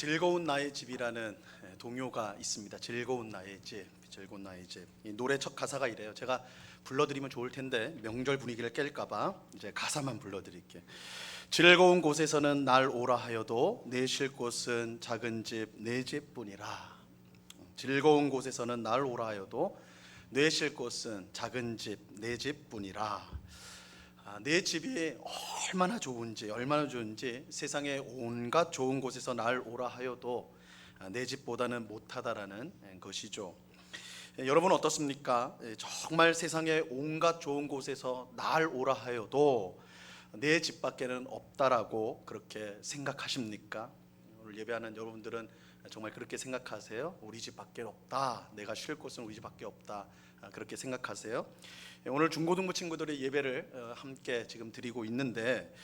즐거운 나의 집이라는 동요가 있습니다. 즐거운 나의 집, 즐거운 나의 집. 이 노래 첫 가사가 이래요. 제가 불러드리면 좋을 텐데 명절 분위기를 깰까봐 이제 가사만 불러드릴게. 즐거운 곳에서는 날 오라 하여도 내 쉴 곳은 작은 집 내 집뿐이라. 즐거운 곳에서는 날 오라 하여도 내 쉴 곳은 작은 집 내 집뿐이라. 내 집이 얼마나 좋은지 세상의 온갖 좋은 곳에서 날 오라 하여도 내 집보다는 못하다라는 것이죠. 여러분 어떻습니까? 정말 세상의 온갖 좋은 곳에서 날 오라 하여도 내 집밖에는 없다라고 그렇게 생각하십니까? 오늘 예배하는 여러분들은 정말 그렇게 생각하세요? 우리 집밖에 없다, 내가 쉴 곳은 우리 집밖에 없다, 그렇게 생각하세요? 오늘 중고등부 친구들의 예배를 함께 지금 드리고 있는데,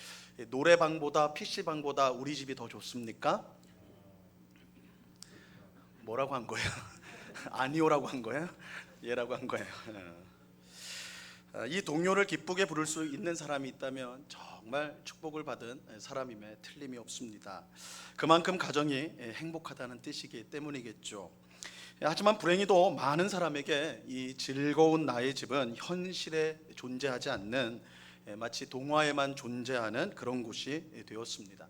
노래방보다 PC방보다 우리 집이 더 좋습니까? 뭐라고 한 거예요? 아니오라고 한 거예요? 예라고 한 거예요. 이 동요를 기쁘게 부를 수 있는 사람이 있다면 정말 축복을 받은 사람임에 틀림이 없습니다. 그만큼 가정이 행복하다는 뜻이기 때문이겠죠. 하지만 불행히도 많은 사람에게 이 즐거운 나의 집은 현실에 존재하지 않는, 마치 동화에만 존재하는 그런 곳이 되었습니다.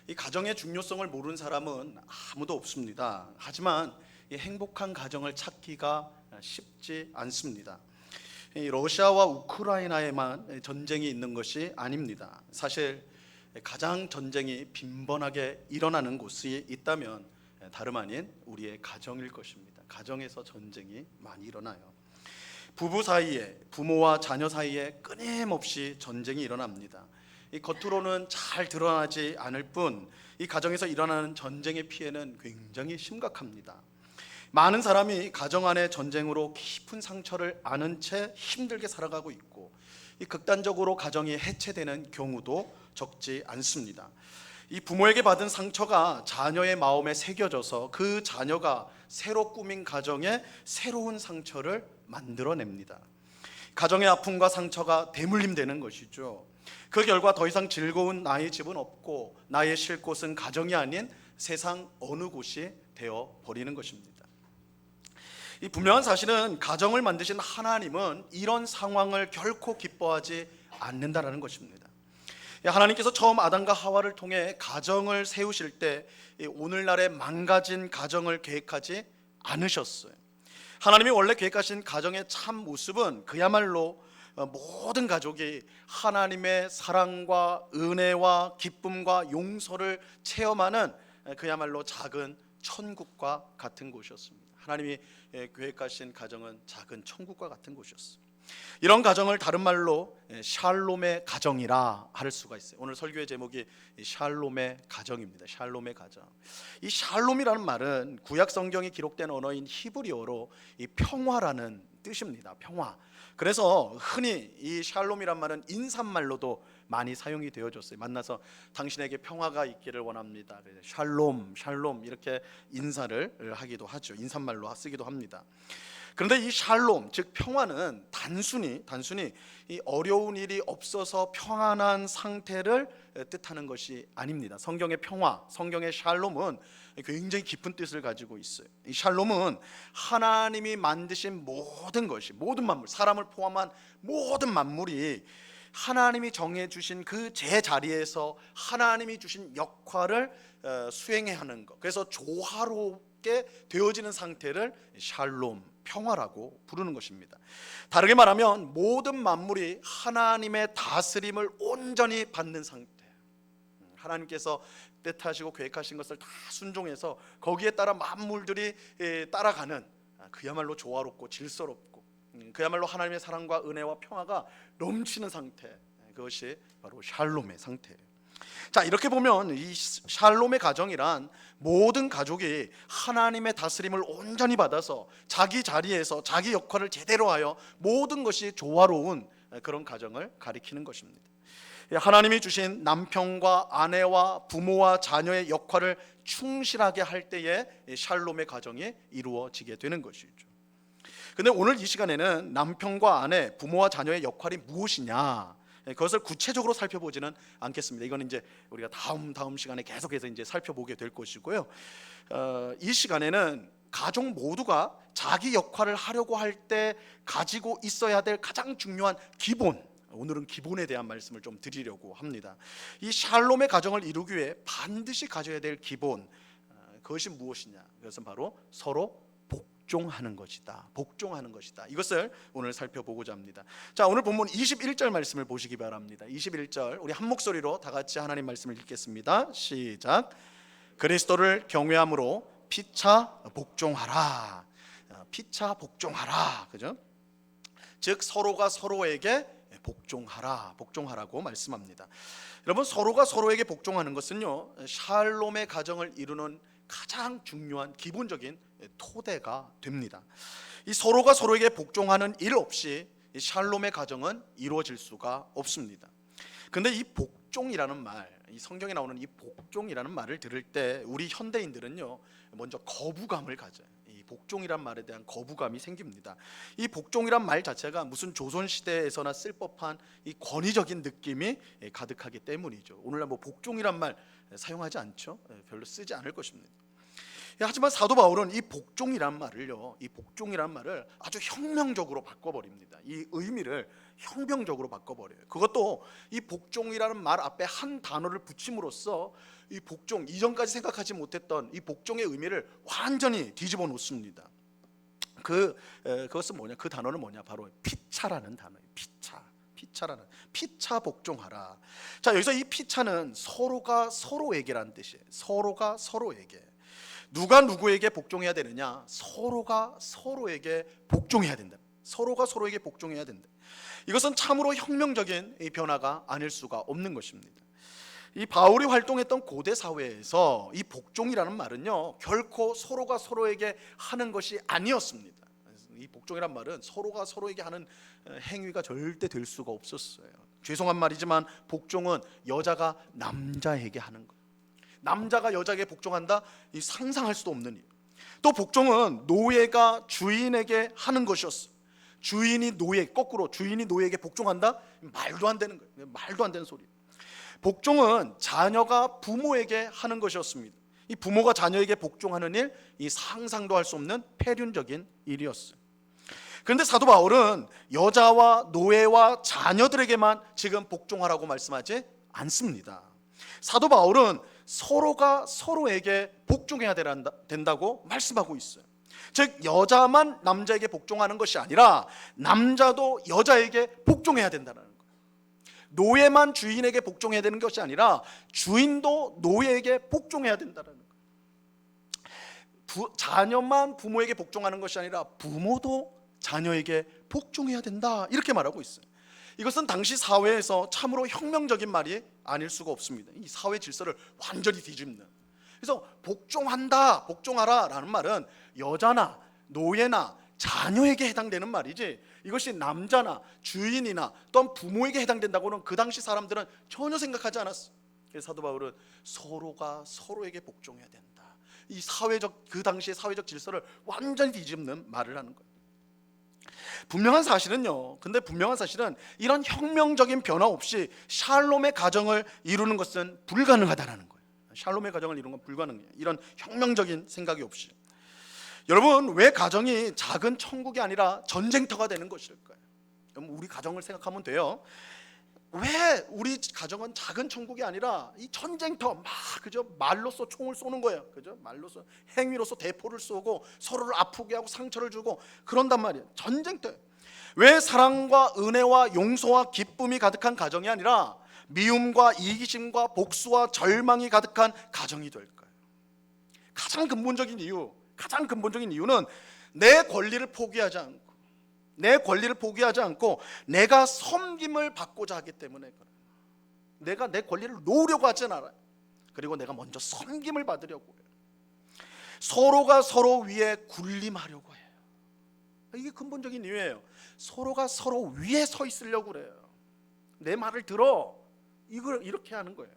이 가정의 중요성을 모르는 사람은 아무도 없습니다. 하지만 이 행복한 가정을 찾기가 쉽지 않습니다. 이 러시아와 우크라이나에만 전쟁이 있는 것이 아닙니다. 사실 가장 전쟁이 빈번하게 일어나는 곳이 있다면 다름 아닌 우리의 가정일 것입니다. 가정에서 전쟁이 많이 일어나요. 부부 사이에, 부모와 자녀 사이에 끊임없이 전쟁이 일어납니다. 이 겉으로는 잘 드러나지 않을 뿐 이 가정에서 일어나는 전쟁의 피해는 굉장히 심각합니다. 많은 사람이 가정 안의 전쟁으로 깊은 상처를 안은 채 힘들게 살아가고 있고, 이 극단적으로 가정이 해체되는 경우도 적지 않습니다. 이 부모에게 받은 상처가 자녀의 마음에 새겨져서 그 자녀가 새로 꾸민 가정에 새로운 상처를 만들어냅니다. 가정의 아픔과 상처가 대물림되는 것이죠. 그 결과 더 이상 즐거운 나의 집은 없고 나의 쉴 곳은 가정이 아닌 세상 어느 곳이 되어 버리는 것입니다. 이 분명한 사실은 가정을 만드신 하나님은 이런 상황을 결코 기뻐하지 않는다라는 것입니다. 하나님께서 처음 아담과 하와를 통해 가정을 세우실 때 오늘날의 망가진 가정을 계획하지 않으셨어요. 하나님이 원래 계획하신 가정의 참 모습은 그야말로 모든 가족이 하나님의 사랑과 은혜와 기쁨과 용서를 체험하는 그야말로 작은 천국과 같은 곳이었습니다. 하나님이 계획하신 가정은 작은 천국과 같은 곳이었어요. 이런 가정을 다른 말로 샬롬의 가정이라 할 수가 있어요. 오늘 설교의 제목이 샬롬의 가정입니다. 샬롬의 가정. 이 샬롬이라는 말은 구약 성경이 기록된 언어인 히브리어로 이 평화라는 뜻입니다. 평화. 그래서 흔히 이 샬롬이란 말은 인사말로도 많이 사용이 되어졌어요. 만나서 당신에게 평화가 있기를 원합니다. 샬롬, 샬롬 이렇게 인사를 하기도 하죠. 인사말로 쓰기도 합니다. 그런데 이 샬롬, 즉 평화는 단순히 이 어려운 일이 없어서 평안한 상태를 뜻하는 것이 아닙니다. 성경의 평화, 성경의 샬롬은 굉장히 깊은 뜻을 가지고 있어요. 이 샬롬은 하나님이 만드신 모든 것이, 모든 만물, 사람을 포함한 모든 만물이 하나님이 정해주신 그 제자리에서 하나님이 주신 역할을 수행해야 하는 것, 그래서 조화롭게 되어지는 상태를 샬롬, 평화라고 부르는 것입니다. 다르게 말하면 모든 만물이 하나님의 다스림을 온전히 받는 상태, 하나님께서 뜻하시고 계획하신 것을 다 순종해서 거기에 따라 만물들이 따라가는, 그야말로 조화롭고 질서롭고 그야말로 하나님의 사랑과 은혜와 평화가 넘치는 상태, 그것이 바로 샬롬의 상태예요. 자, 이렇게 보면 이 샬롬의 가정이란 모든 가족이 하나님의 다스림을 온전히 받아서 자기 자리에서 자기 역할을 제대로 하여 모든 것이 조화로운 그런 가정을 가리키는 것입니다. 하나님이 주신 남편과 아내와 부모와 자녀의 역할을 충실하게 할 때에 샬롬의 가정이 이루어지게 되는 것이죠. 근데 오늘 이 시간에는 남편과 아내, 부모와 자녀의 역할이 무엇이냐, 그것을 구체적으로 살펴보지는 않겠습니다. 이거는 이제 우리가 다음 시간에 계속해서 이제 살펴보게 될 것이고요. 이 시간에는 가족 모두가 자기 역할을 하려고 할 때 가지고 있어야 될 가장 중요한 기본, 오늘은 기본에 대한 말씀을 좀 드리려고 합니다. 이 샬롬의 가정을 이루기 위해 반드시 가져야 될 기본, 그것이 무엇이냐? 그것은 바로 서로 복종하는 것이다. 복종하는 것이다. 이것을 오늘 살펴보고자 합니다. 자, 오늘 본문 21절 말씀을 보시기 바랍니다. 21절 우리 한 목소리로 다 같이 하나님 말씀을 읽겠습니다. 시작. 그리스도를 경외함으로 피차 복종하라. 피차 복종하라. 그죠? 즉 서로가 서로에게 복종하라고 말씀합니다. 여러분, 서로가 서로에게 복종하는 것은요, 샬롬의 가정을 이루는 가장 중요한 기본적인 토대가 됩니다. 이 서로가 서로에게 복종하는 일 없이 이 샬롬의 가정은 이루어질 수가 없습니다. 근데 이 복종이라는 말, 이 성경에 나오는 이 복종이라는 말을 들을 때 우리 현대인들은요, 먼저 거부감을 가져요. 이 복종이란 말에 대한 거부감이 생깁니다. 이 복종이란 말 자체가 무슨 조선 시대에서나 쓸 법한 이 권위적인 느낌이 가득하기 때문이죠. 오늘날 뭐 복종이란 말 사용하지 않죠. 별로 쓰지 않을 것입니다. 하지만 사도 바울은 이 복종이란 말을 아주 혁명적으로 바꿔버립니다. 이 의미를 혁명적으로 바꿔버려요. 그것도 이 복종이라는 말 앞에 한 단어를 붙임으로써 이 복종, 이전까지 생각하지 못했던 이 복종의 의미를 완전히 뒤집어 놓습니다. 그것은 뭐냐? 그 단어는 뭐냐? 바로 피차라는 단어예요. 피차 복종하라. 자, 여기서 이 피차는 서로가 서로에게란 뜻이에요. 서로가 서로에게. 누가 누구에게 복종해야 되느냐? 서로가 서로에게 복종해야 된다. 서로가 서로에게 복종해야 된다. 이것은 참으로 혁명적인 변화가 아닐 수가 없는 것입니다. 이 바울이 활동했던 고대 사회에서 이 복종이라는 말은요, 결코 서로가 서로에게 하는 것이 아니었습니다. 이 복종이란 말은 서로가 서로에게 하는 행위가 절대 될 수가 없었어요. 죄송한 말이지만 복종은 여자가 남자에게 하는 거예요. 남자가 여자에게 복종한다? 이 상상할 수도 없는 일. 또 복종은 노예가 주인에게 하는 것이었어. 거꾸로 주인이 노예에게 복종한다? 말도 안 되는 거예요. 말도 안 되는 소리. 복종은 자녀가 부모에게 하는 것이었습니다. 이 부모가 자녀에게 복종하는 일, 이 상상도 할 수 없는 폐륜적인 일이었어요. 그런데 사도 바울은 여자와 노예와 자녀들에게만 지금 복종하라고 말씀하지 않습니다. 사도 바울은 서로가 서로에게 복종해야 된다고 말씀하고 있어요. 즉 여자만 남자에게 복종하는 것이 아니라 남자도 여자에게 복종해야 된다는 거예요. 노예만 주인에게 복종해야 되는 것이 아니라 주인도 노예에게 복종해야 된다는 거예요. 자녀만 부모에게 복종하는 것이 아니라 부모도 자녀에게 복종해야 된다, 이렇게 말하고 있어요. 이것은 당시 사회에서 참으로 혁명적인 말이 아닐 수가 없습니다. 이 사회 질서를 완전히 뒤집는. 그래서 복종한다, 복종하라 라는 말은 여자나 노예나 자녀에게 해당되는 말이지, 이것이 남자나 주인이나 또한 부모에게 해당된다고는 그 당시 사람들은 전혀 생각하지 않았어. 그래서 사도 바울은 서로가 서로에게 복종해야 된다, 이 그 당시의 사회적 질서를 완전히 뒤집는 말을 하는 거예요. 분명한 사실은 이런 혁명적인 변화 없이 샬롬의 가정을 이루는 것은 불가능하다라는 거예요. 샬롬의 가정을 이루는 건 불가능해요. 이런 혁명적인 생각이 없이. 여러분, 왜 가정이 작은 천국이 아니라 전쟁터가 되는 것일까요? 우리 가정을 생각하면 돼요. 왜 우리 가정은 작은 천국이 아니라 이 전쟁터, 그죠? 말로써 총을 쏘는 거예요. 그죠? 말로써, 행위로서 대포를 쏘고 서로를 아프게 하고 상처를 주고 그런단 말이에요. 전쟁터. 왜 사랑과 은혜와 용서와 기쁨이 가득한 가정이 아니라 미움과 이기심과 복수와 절망이 가득한 가정이 될까요? 가장 근본적인 이유는 내 권리를 포기하지 않고 내가 섬김을 받고자 하기 때문에 그래요. 내가 내 권리를 놓으려고 하진 않아요. 그리고 내가 먼저 섬김을 받으려고 해요. 서로가 서로 위에 군림하려고 해요. 이게 근본적인 이유예요. 서로가 서로 위에 서 있으려고 그래요. 내 말을 들어, 이렇게 하는 거예요.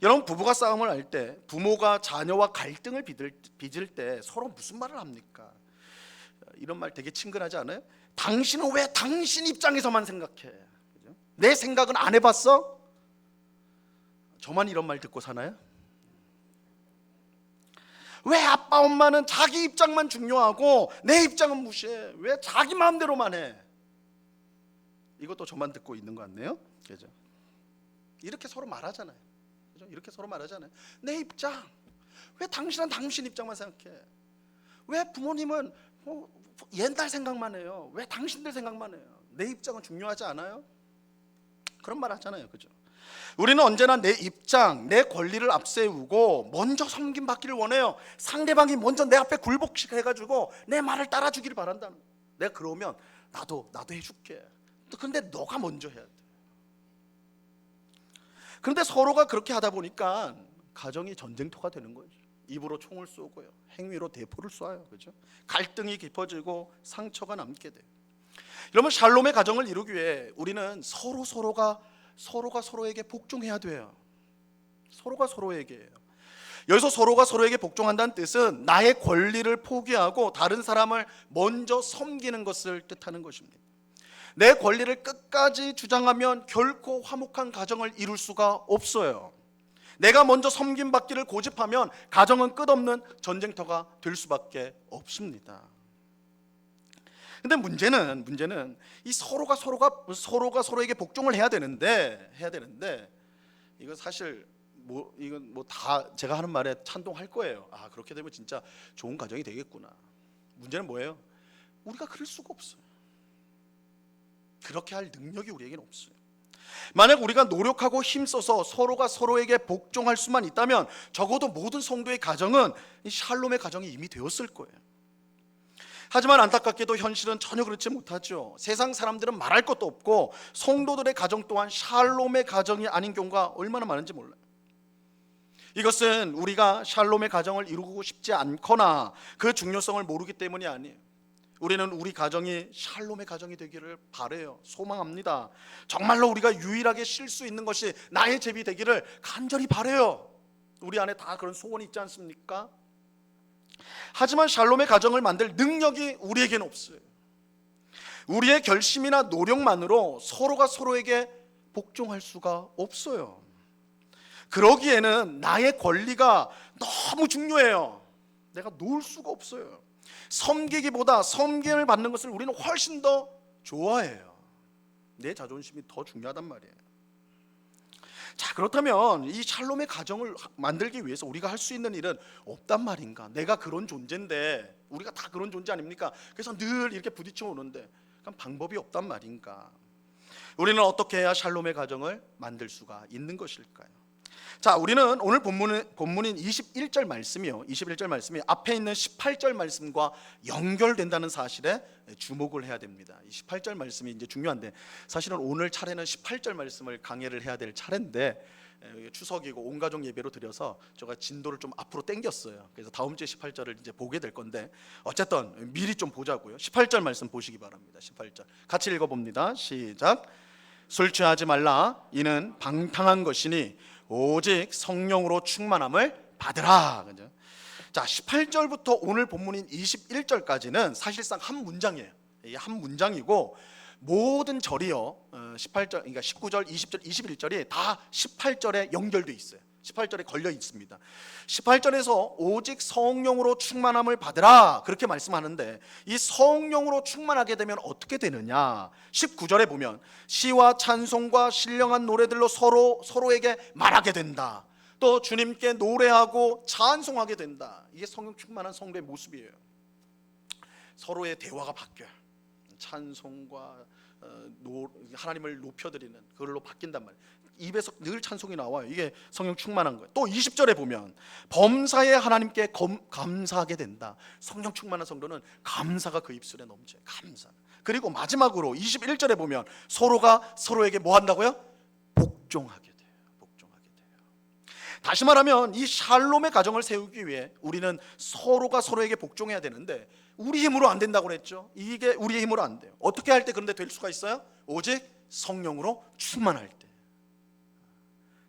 여러분, 부부가 싸움을 할 때, 부모가 자녀와 갈등을 빚을 때 서로 무슨 말을 합니까? 이런 말 되게 친근하지 않아요? 당신은 왜 당신 입장에서만 생각해? 그죠? 내 생각은 안 해봤어? 저만 이런 말 듣고 사나요? 왜 아빠 엄마는 자기 입장만 중요하고 내 입장은 무시해? 왜 자기 마음대로만 해? 이것도 저만 듣고 있는 것 같네요. 그죠? 이렇게 서로 말하잖아요. 그죠? 이렇게 서로 말하잖아요. 내 입장. 왜 당신은 당신 입장만 생각해? 왜 부모님은 옛날 생각만 해요? 왜 당신들 생각만 해요? 내 입장은 중요하지 않아요? 그런 말 하잖아요. 그죠? 우리는 언제나 내 입장, 내 권리를 앞세우고 먼저 섬김받기를 원해요. 상대방이 먼저 내 앞에 굴복해가지고 내 말을 따라주기를 바란다는 거예요. 내가 그러면 나도 해줄게. 근데 너가 먼저 해야 돼. 그런데 서로가 그렇게 하다 보니까 가정이 전쟁터가 되는 거죠. 입으로 총을 쏘고요, 행위로 대포를 쏴요. 그죠? 갈등이 깊어지고 상처가 남게 돼요. 여러분, 샬롬의 가정을 이루기 위해 우리는 서로가 서로에게 복종해야 돼요. 서로가 서로에게. 여기서 서로가 서로에게 복종한다는 뜻은 나의 권리를 포기하고 다른 사람을 먼저 섬기는 것을 뜻하는 것입니다. 내 권리를 끝까지 주장하면 결코 화목한 가정을 이룰 수가 없어요. 내가 먼저 섬김받기를 고집하면 가정은 끝없는 전쟁터가 될 수밖에 없습니다. 근데 문제는 이 서로가 서로에게 복종을 해야 되는데 이거 사실 이건 다 제가 하는 말에 찬동할 거예요. 아, 그렇게 되면 진짜 좋은 가정이 되겠구나. 문제는 뭐예요? 우리가 그럴 수가 없어요. 그렇게 할 능력이 우리에게는 없어요. 만약 우리가 노력하고 힘써서 서로가 서로에게 복종할 수만 있다면 적어도 모든 성도의 가정은 이 샬롬의 가정이 이미 되었을 거예요. 하지만 안타깝게도 현실은 전혀 그렇지 못하죠. 세상 사람들은 말할 것도 없고 성도들의 가정 또한 샬롬의 가정이 아닌 경우가 얼마나 많은지 몰라요. 이것은 우리가 샬롬의 가정을 이루고 싶지 않거나 그 중요성을 모르기 때문이 아니에요. 우리는 우리 가정이 샬롬의 가정이 되기를 바라요. 소망합니다. 정말로 우리가 유일하게 쉴 수 있는 것이 나의 집이 되기를 간절히 바라요. 우리 안에 다 그런 소원이 있지 않습니까? 하지만 샬롬의 가정을 만들 능력이 우리에게는 없어요. 우리의 결심이나 노력만으로 서로가 서로에게 복종할 수가 없어요. 그러기에는 나의 권리가 너무 중요해요. 내가 놓을 수가 없어요. 섬기기보다 섬김을 받는 것을 우리는 훨씬 더 좋아해요. 내 자존심이 더 중요하단 말이에요. 자, 그렇다면 이 샬롬의 가정을 만들기 위해서 우리가 할 수 있는 일은 없단 말인가? 내가 그런 존재인데, 우리가 다 그런 존재 아닙니까? 그래서 늘 이렇게 부딪혀 오는데 그럼 방법이 없단 말인가? 우리는 어떻게 해야 샬롬의 가정을 만들 수가 있는 것일까요? 자, 우리는 오늘 본문인 21절 말씀이요, 21절 말씀이 앞에 있는 18절 말씀과 연결된다는 사실에 주목을 해야 됩니다. 이 18절 말씀이 이제 중요한데, 사실은 오늘 차례는 18절 말씀을 강해를 해야 될 차례인데 추석이고 온 가족 예배로 드려서 제가 진도를 좀 앞으로 당겼어요. 그래서 다음 주에 18절을 이제 보게 될 건데 어쨌든 미리 좀 보자고요. 18절 말씀 보시기 바랍니다. 18절 같이 읽어봅니다. 시작. 술 취하지 말라. 이는 방탕한 것이니 오직 성령으로 충만함을 받으라. 그죠? 자, 18절부터 오늘 본문인 21절까지는 사실상 한 문장이에요. 이게 한 문장이고 모든 절이요, 18절, 그러니까 19절, 20절, 21절이 다 18절에 연결돼 있어요. 18절에 걸려 있습니다. 18절에서 오직 성령으로 충만함을 받으라 그렇게 말씀하는데, 이 성령으로 충만하게 되면 어떻게 되느냐? 19절에 보면 시와 찬송과 신령한 노래들로 서로에게 말하게 된다. 또 주님께 노래하고 찬송하게 된다. 이게 성령 충만한 성도의 모습이에요. 서로의 대화가 바뀌어요. 찬송과 하나님을 높여드리는 그걸로 바뀐단 말이에요. 입에서 늘 찬송이 나와요. 이게 성령 충만한 거예요. 또 20절에 보면 범사에 하나님께 감사하게 된다. 성령 충만한 성도는 감사가 그 입술에 넘쳐요. 감사. 그리고 마지막으로 21절에 보면 서로가 서로에게 뭐 한다고요? 복종하게 돼요. 복종하게 돼요. 다시 말하면 이 샬롬의 가정을 세우기 위해 우리는 서로가 서로에게 복종해야 되는데 우리 힘으로 안 된다고 그랬죠. 이게 우리의 힘으로 안 돼요. 어떻게 할 때 그런데 될 수가 있어요? 오직 성령으로 충만할 때.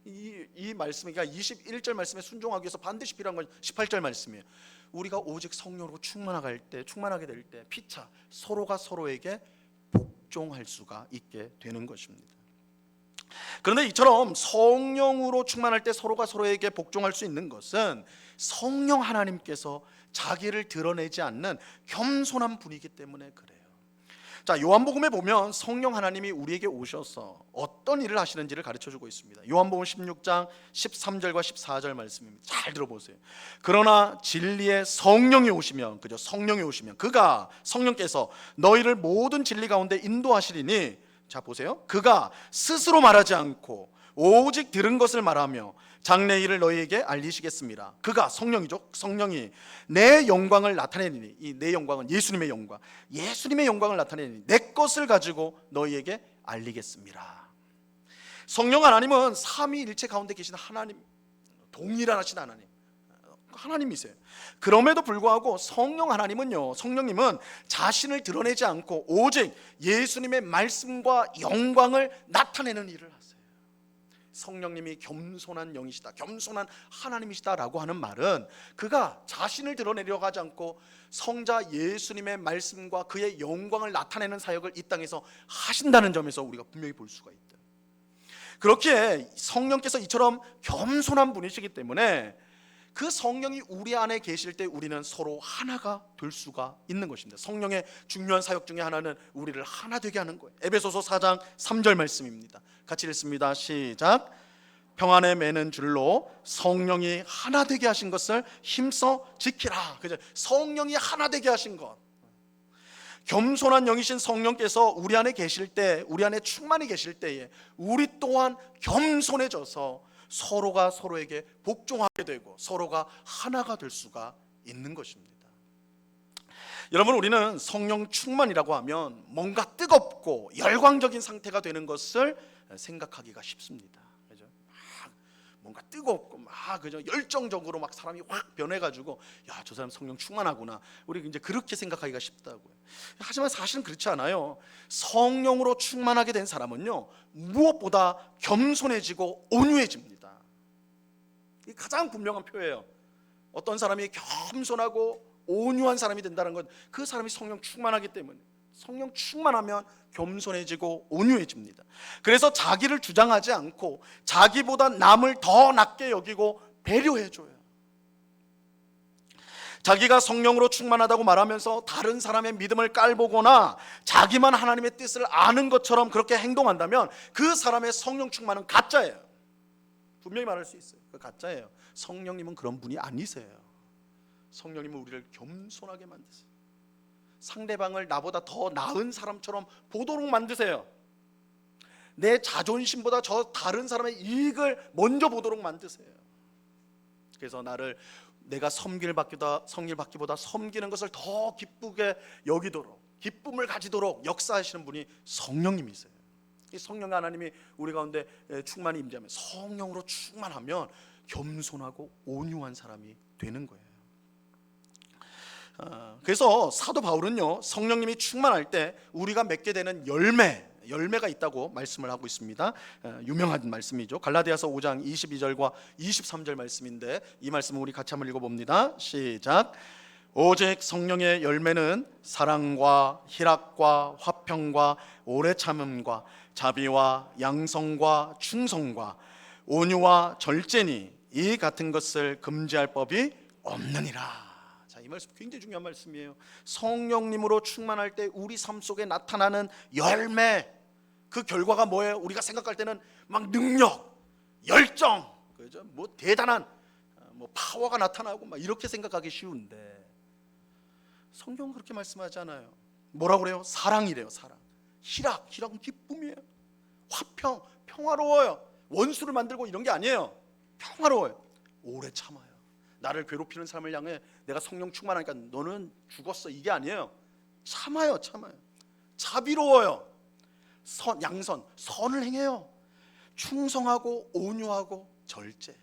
이 말씀이, 그러니까 21절 말씀에 순종하기 위해서 반드시 필요한 건 18절 말씀이에요. 우리가 오직 성령으로 충만하게 될 때 피차 서로가 서로에게 복종할 수가 있게 되는 것입니다. 그런데 이처럼 성령으로 충만할 때 서로가 서로에게 복종할 수 있는 것은 성령 하나님께서 자기를 드러내지 않는 겸손한 분이기 때문에 그래요. 자, 요한복음에 보면 성령 하나님이 우리에게 오셔서 어떤 일을 하시는지를 가르쳐주고 있습니다. 요한복음 16장 13절과 14절 말씀입니다. 잘 들어보세요. 그러나 진리의 성령이 오시면, 그죠? 성령이 오시면 그가, 성령께서 너희를 모든 진리 가운데 인도하시리니, 자 보세요. 그가 스스로 말하지 않고 오직 들은 것을 말하며 장래 일을 너희에게 알리시겠습니다. 그가, 성령이죠. 성령이 내 영광을 나타내니, 이 내 영광은 예수님의 영광, 예수님의 영광을 나타내니 내 것을 가지고 너희에게 알리겠습니다. 성령 하나님은 삼위일체 가운데 계신 하나님, 동일하신 하나님, 하나님이세요. 그럼에도 불구하고 성령 하나님은요, 성령님은 자신을 드러내지 않고 오직 예수님의 말씀과 영광을 나타내는 일을 하세요. 성령님이 겸손한 영이시다, 겸손한 하나님이시다라고 하는 말은 그가 자신을 드러내려고 하지 않고 성자 예수님의 말씀과 그의 영광을 나타내는 사역을 이 땅에서 하신다는 점에서 우리가 분명히 볼 수가 있다. 그렇게 성령께서 이처럼 겸손한 분이시기 때문에 그 성령이 우리 안에 계실 때 우리는 서로 하나가 될 수가 있는 것입니다. 성령의 중요한 사역 중에 하나는 우리를 하나 되게 하는 거예요. 에베소서 4장 3절 말씀입니다. 같이 읽습니다. 시작. 평안에 매는 줄로 성령이 하나 되게 하신 것을 힘써 지키라. 그죠? 성령이 하나 되게 하신 것. 겸손한 영이신 성령께서 우리 안에 계실 때, 우리 안에 충만히 계실 때에 우리 또한 겸손해져서 서로가 서로에게 복종하게 되고 서로가 하나가 될 수가 있는 것입니다. 여러분, 우리는 성령 충만이라고 하면 뭔가 뜨겁고 열광적인 상태가 되는 것을 생각하기가 쉽습니다. 그죠? 막 뭔가 뜨겁고 막 그죠? 열정적으로 막 사람이 확 변해가지고 야, 저 사람 성령 충만하구나. 우리 이제 그렇게 생각하기가 쉽다고요. 하지만 사실은 그렇지 않아요. 성령으로 충만하게 된 사람은요, 무엇보다 겸손해지고 온유해집니다. 이 가장 분명한 표예요. 어떤 사람이 겸손하고 온유한 사람이 된다는 건 그 사람이 성령 충만하기 때문에, 성령 충만하면 겸손해지고 온유해집니다. 그래서 자기를 주장하지 않고 자기보다 남을 더 낮게 여기고 배려해줘요. 자기가 성령으로 충만하다고 말하면서 다른 사람의 믿음을 깔보거나 자기만 하나님의 뜻을 아는 것처럼 그렇게 행동한다면 그 사람의 성령 충만은 가짜예요. 분명히 말할 수 있어요. 그 가짜예요. 성령님은 그런 분이 아니세요. 성령님은 우리를 겸손하게 만드세요. 상대방을 나보다 더 나은 사람처럼 보도록 만드세요. 내 자존심보다 저 다른 사람의 이익을 먼저 보도록 만드세요. 그래서 내가 섬길받기보다 섬기는 것을 더 기쁘게 여기도록, 기쁨을 가지도록 역사하시는 분이 성령님이세요. 이 성령 하나님이 우리 가운데 충만히 임재하면, 성령으로 충만하면 겸손하고 온유한 사람이 되는 거예요. 그래서 사도 바울은요, 성령님이 충만할 때 우리가 맺게 되는 열매가 있다고 말씀을 하고 있습니다. 유명한 말씀이죠. 갈라디아서 5장 22절과 23절 말씀인데 이 말씀을 우리 같이 한번 읽어봅니다. 시작. 오직 성령의 열매는 사랑과 희락과 화평과 오래 참음과 자비와 양성과 충성과 온유와 절제니 이 같은 것을 금지할 법이 없느니라. 자, 이 말씀 굉장히 중요한 말씀이에요. 성령님으로 충만할 때 우리 삶 속에 나타나는 열매, 그 결과가 뭐예요? 우리가 생각할 때는 막 능력, 열정, 그죠? 뭐 대단한 뭐 파워가 나타나고 막 이렇게 생각하기 쉬운데 성경은 그렇게 말씀하지 않아요. 뭐라고 그래요? 사랑이래요. 사랑. 희락은 기쁨이에요. 화평, 평화로워요. 원수를 만들고 이런 게 아니에요. 평화로워요. 오래 참아요. 나를 괴롭히는 사람을 향해 내가 성령 충만하니까 너는 죽었어, 이게 아니에요. 참아요. 자비로워요. 양선, 선을 행해요. 충성하고 온유하고 절제해요.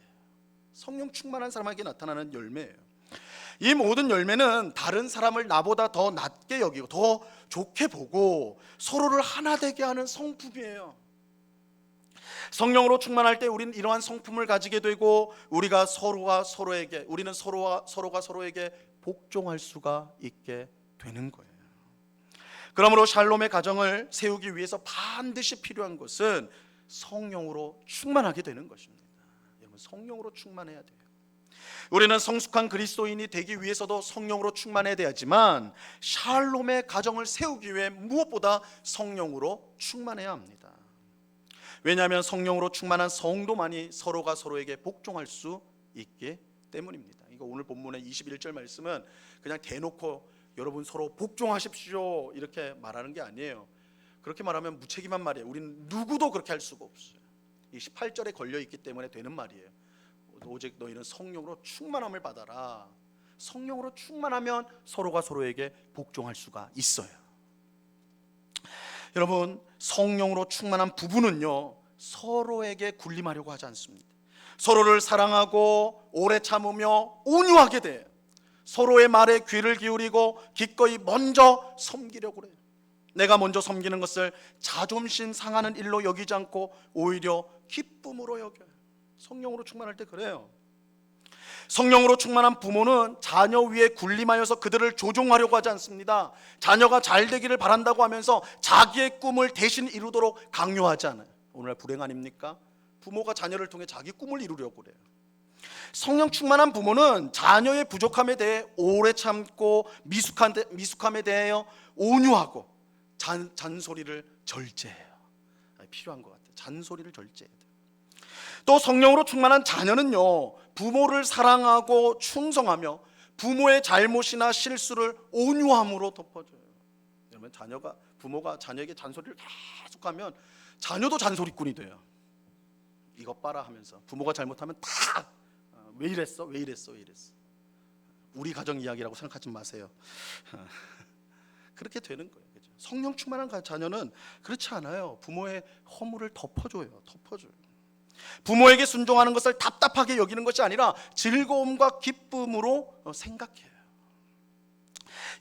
성령 충만한 사람에게 나타나는 열매예요. 이 모든 열매는 다른 사람을 나보다 더 낮게 여기고 더 좋게 보고 서로를 하나 되게 하는 성품이에요. 성령으로 충만할 때 우리는 이러한 성품을 가지게 되고 우리는 서로가 서로에게 복종할 수가 있게 되는 거예요. 그러므로 샬롬의 가정을 세우기 위해서 반드시 필요한 것은 성령으로 충만하게 되는 것입니다. 여러분, 성령으로 충만해야 돼요. 우리는 성숙한 그리스도인이 되기 위해서도 성령으로 충만해야 되지만 샬롬의 가정을 세우기 위해 무엇보다 성령으로 충만해야 합니다. 왜냐하면 성령으로 충만한 성도만이 서로가 서로에게 복종할 수 있기 때문입니다. 이거 오늘 본문의 21절 말씀은 그냥 대놓고 여러분 서로 복종하십시오 이렇게 말하는 게 아니에요. 그렇게 말하면 무책임한 말이에요. 우리는 누구도 그렇게 할 수가 없어요. 이 18절에 걸려 있기 때문에 되는 말이에요. 오직 너희는 성령으로 충만함을 받아라. 성령으로 충만하면 서로가 서로에게 복종할 수가 있어요. 여러분, 성령으로 충만한 부부는요 서로에게 군림하려고 하지 않습니다. 서로를 사랑하고 오래 참으며 온유하게 돼요. 서로의 말에 귀를 기울이고 기꺼이 먼저 섬기려고 그래요. 내가 먼저 섬기는 것을 자존심 상하는 일로 여기지 않고 오히려 기쁨으로 여겨요. 성령으로 충만할 때 그래요. 성령으로 충만한 부모는 자녀 위에 군림하여서 그들을 조종하려고 하지 않습니다. 자녀가 잘 되기를 바란다고 하면서 자기의 꿈을 대신 이루도록 강요하지 않아요. 오늘날 불행 아닙니까? 부모가 자녀를 통해 자기 꿈을 이루려고 그래요. 성령 충만한 부모는 자녀의 부족함에 대해 오래 참고 미숙함에 대하여 온유하고 잔소리를 절제해요. 필요한 것 같아요. 잔소리를 절제해야 돼요. 또 성령으로 충만한 자녀는요 부모를 사랑하고 충성하며 부모의 잘못이나 실수를 온유함으로 덮어줘요. 그러면 부모가 자녀에게 잔소리를 계속하면 자녀도 잔소리꾼이 돼요. 이것 봐라 하면서 부모가 잘못하면 다 왜 이랬어? 왜 이랬어? 왜 이랬어? 우리 가정 이야기라고 생각하지 마세요. 그렇게 되는 거예요. 그렇죠? 성령 충만한 자녀는 그렇지 않아요. 부모의 허물을 덮어줘요. 부모에게 순종하는 것을 답답하게 여기는 것이 아니라 즐거움과 기쁨으로 생각해요.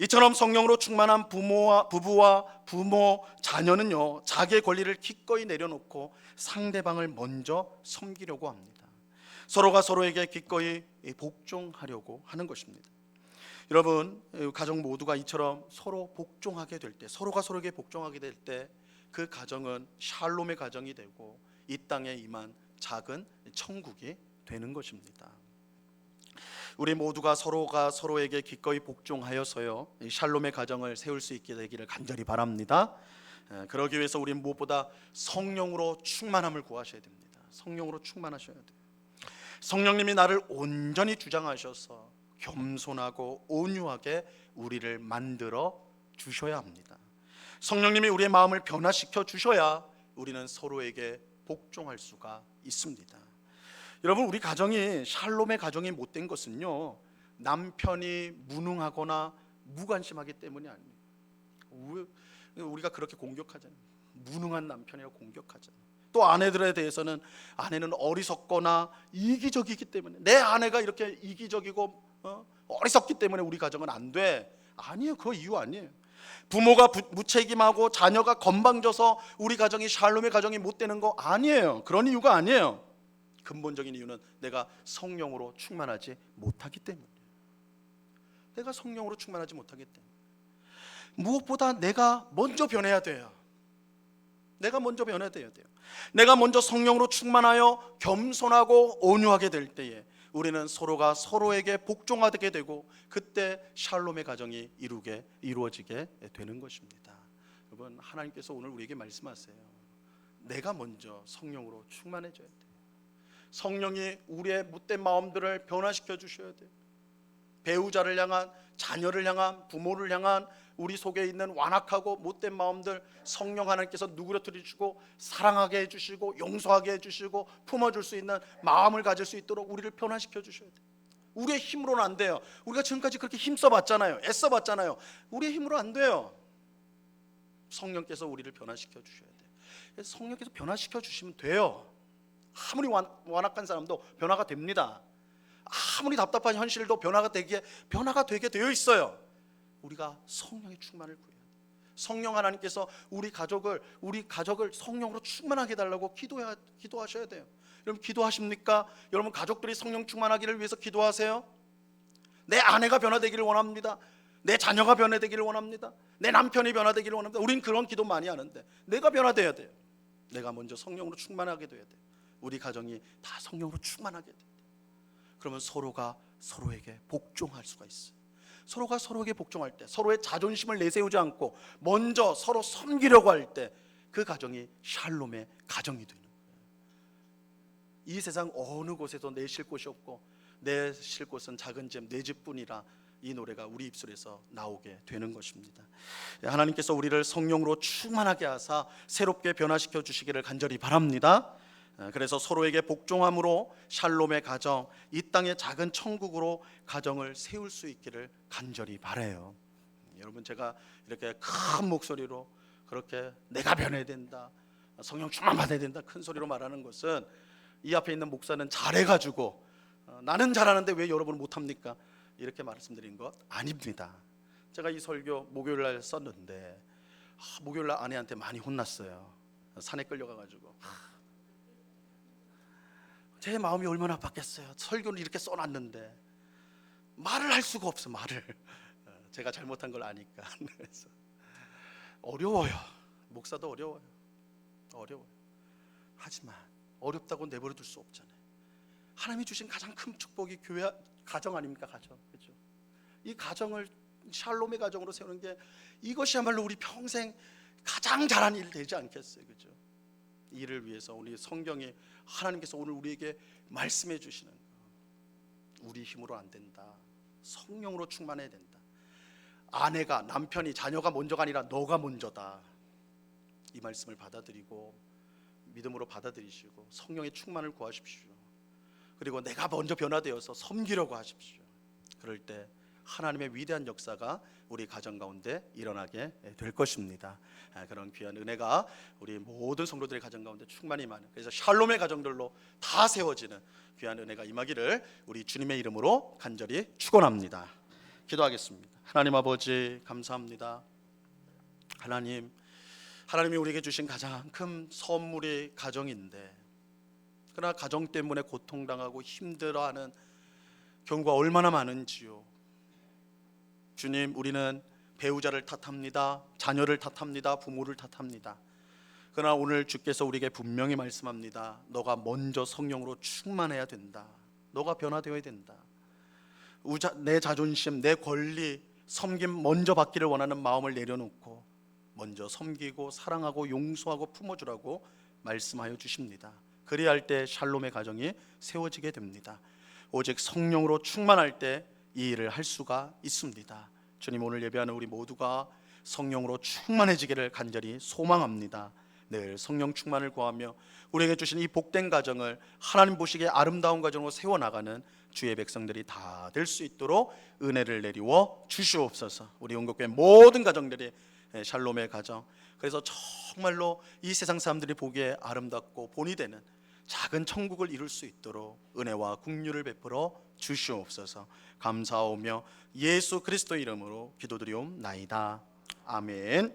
이처럼 성령으로 충만한 부부와 부모, 자녀는요 자기의 권리를 기꺼이 내려놓고 상대방을 먼저 섬기려고 합니다. 서로가 서로에게 기꺼이 복종하려고 하는 것입니다. 여러분, 가정 모두가 이처럼 서로 복종하게 될 때, 서로가 서로에게 복종하게 될 때 그 가정은 샬롬의 가정이 되고 이 땅에 임한 작은 천국이 되는 것입니다. 우리 모두가 서로가 서로에게 기꺼이 복종하여서요 샬롬의 가정을 세울 수 있게 되기를 간절히 바랍니다. 그러기 위해서 우리는 무엇보다 성령으로 충만함을 구하셔야 됩니다. 성령으로 충만하셔야 돼요. 성령님이 나를 온전히 주장하셔서 겸손하고 온유하게 우리를 만들어 주셔야 합니다. 성령님이 우리의 마음을 변화시켜 주셔야 우리는 서로에게 복종할 수가 있습니다. 여러분, 우리 가정이 샬롬의 가정이 못된 것은요 남편이 무능하거나 무관심하기 때문이 아니에요. 우리가 그렇게 공격하잖아요. 무능한 남편이라고 공격하잖아요. 또 아내들에 대해서는 아내는 어리석거나 이기적이기 때문에 내 아내가 이렇게 이기적이고 어리석기 때문에 우리 가정은 안 돼. 아니에요. 그 이유 아니에요. 부모가 무책임하고 자녀가 건방져서 우리 가정이 샬롬의 가정이 못 되는 거 아니에요. 그런 이유가 아니에요. 근본적인 이유는 내가 성령으로 충만하지 못하기 때문이에요. 내가 성령으로 충만하지 못하기 때문에 무엇보다 내가 먼저 변해야 돼요. 내가 먼저 변해야 돼요. 내가 먼저 성령으로 충만하여 겸손하고 온유하게 될 때에 우리는 서로가 서로에게 복종하게 되고 그때 샬롬의 가정이 이루어지게 되는 것입니다. 여러분, 하나님께서 오늘 우리에게 말씀하세요. 내가 먼저 성령으로 충만해져야 돼요. 성령이 우리의 못된 마음들을 변화시켜 주셔야 돼요. 배우자를 향한, 자녀를 향한, 부모를 향한 우리 속에 있는 완악하고 못된 마음들 성령 하나님께서 누그러뜨려 주시고 사랑하게 해주시고 용서하게 해주시고 품어줄 수 있는 마음을 가질 수 있도록 우리를 변화시켜 주셔야 돼요. 우리의 힘으로는 안 돼요. 우리가 지금까지 그렇게 힘써봤잖아요. 애써봤잖아요. 우리의 힘으로 안 돼요. 성령께서 우리를 변화시켜 주셔야 돼요. 그래서 성령께서 변화시켜 주시면 돼요. 아무리 완악한 사람도 변화가 됩니다. 아무리 답답한 현실도 변화가 되게 되어 있어요. 우리가 성령의 충만을 구해야 돼요. 성령 하나님께서 우리 가족을 성령으로 충만하게 해달라고 기도하셔야 돼요. 여러분, 기도하십니까? 여러분, 가족들이 성령 충만하기를 위해서 기도하세요. 내 아내가 변화되기를 원합니다. 내 자녀가 변화되기를 원합니다. 내 남편이 변화되기를 원합니다. 우린 그런 기도 많이 하는데 내가 변화돼야 돼요. 내가 먼저 성령으로 충만하게 돼야 돼. 우리 가정이 다 성령으로 충만하게 돼. 그러면 서로가 서로에게 복종할 수가 있어요. 서로가 서로에게 복종할 때, 서로의 자존심을 내세우지 않고 먼저 서로 섬기려고 할 때 그 가정이 샬롬의 가정이 되는 거예요. 이 세상 어느 곳에도 내 쉴 곳이 없고 내 쉴 곳은 작은 집 내 집뿐이라, 이 노래가 우리 입술에서 나오게 되는 것입니다. 하나님께서 우리를 성령으로 충만하게 하사 새롭게 변화시켜 주시기를 간절히 바랍니다. 그래서 서로에게 복종함으로 샬롬의 가정, 이 땅의 작은 천국으로 가정을 세울 수 있기를 간절히 바라요. 여러분, 제가 이렇게 큰 목소리로 그렇게 내가 변해야 된다, 성령 충만 받아야 된다 큰 소리로 말하는 것은, 이 앞에 있는 목사는 잘해가지고 나는 잘하는데 왜 여러분은 못합니까? 이렇게 말씀드린 것 아닙니다. 제가 이 설교 목요일날 썼는데 목요일날 아내한테 많이 혼났어요. 산에 끌려가가지고. 제 마음이 얼마나 아팠겠어요. 설교를 이렇게 써놨는데 말을 할 수가 없어. 말을 제가 잘못한 걸 아니까. 그래서 어려워요. 목사도 어려워요. 하지만 어렵다고 내버려 둘 수 없잖아요. 하나님이 주신 가장 큰 축복이 교회 가정 아닙니까? 가정. 그렇죠? 이 가정을 샬롬의 가정으로 세우는 게 이것이야말로 우리 평생 가장 잘한 일 되지 않겠어요? 그렇죠? 이를 위해서 우리 성경이, 하나님께서 오늘 우리에게 말씀해 주시는 거, 우리 힘으로 안 된다. 성령으로 충만해야 된다. 아내가, 남편이, 자녀가 먼저가 아니라 너가 먼저다. 이 말씀을 받아들이고 믿음으로 받아들이시고 성령의 충만을 구하십시오. 그리고 내가 먼저 변화되어서 섬기려고 하십시오. 그럴 때 하나님의 위대한 역사가 우리 가정 가운데 일어나게 될 것입니다. 그런 귀한 은혜가 우리 모든 성도들의 가정 가운데 충만히 임하는, 그래서 샬롬의 가정들로 다 세워지는 귀한 은혜가 임하기를 우리 주님의 이름으로 간절히 축원합니다. 기도하겠습니다. 하나님 아버지, 감사합니다. 하나님이 우리에게 주신 가장 큰 선물이 가정인데, 그러나 가정 때문에 고통당하고 힘들어하는 경우가 얼마나 많은지요. 주님, 우리는 배우자를 탓합니다. 자녀를 탓합니다. 부모를 탓합니다. 그러나 오늘 주께서 우리에게 분명히 말씀합니다. 너가 먼저 성령으로 충만해야 된다. 너가 변화되어야 된다. 내 자존심, 내 권리, 섬김 먼저 받기를 원하는 마음을 내려놓고 먼저 섬기고 사랑하고 용서하고 품어주라고 말씀하여 주십니다. 그래야 할 때 샬롬의 가정이 세워지게 됩니다. 오직 성령으로 충만할 때 이 일을 할 수가 있습니다. 주님, 오늘 예배하는 우리 모두가 성령으로 충만해지기를 간절히 소망합니다. 늘 성령 충만을 구하며 우리에게 주신 이 복된 가정을 하나님 보시기에 아름다운 가정으로 세워나가는 주의 백성들이 다 될 수 있도록 은혜를 내리워 주시옵소서. 우리 온국교회 모든 가정들이 샬롬의 가정, 그래서 정말로 이 세상 사람들이 보기에 아름답고 본이 되는 작은 천국을 이룰 수 있도록 은혜와 긍휼을 베풀어 주시옵소서. 감사하오며 예수 그리스도 이름으로 기도드리옵나이다. 아멘.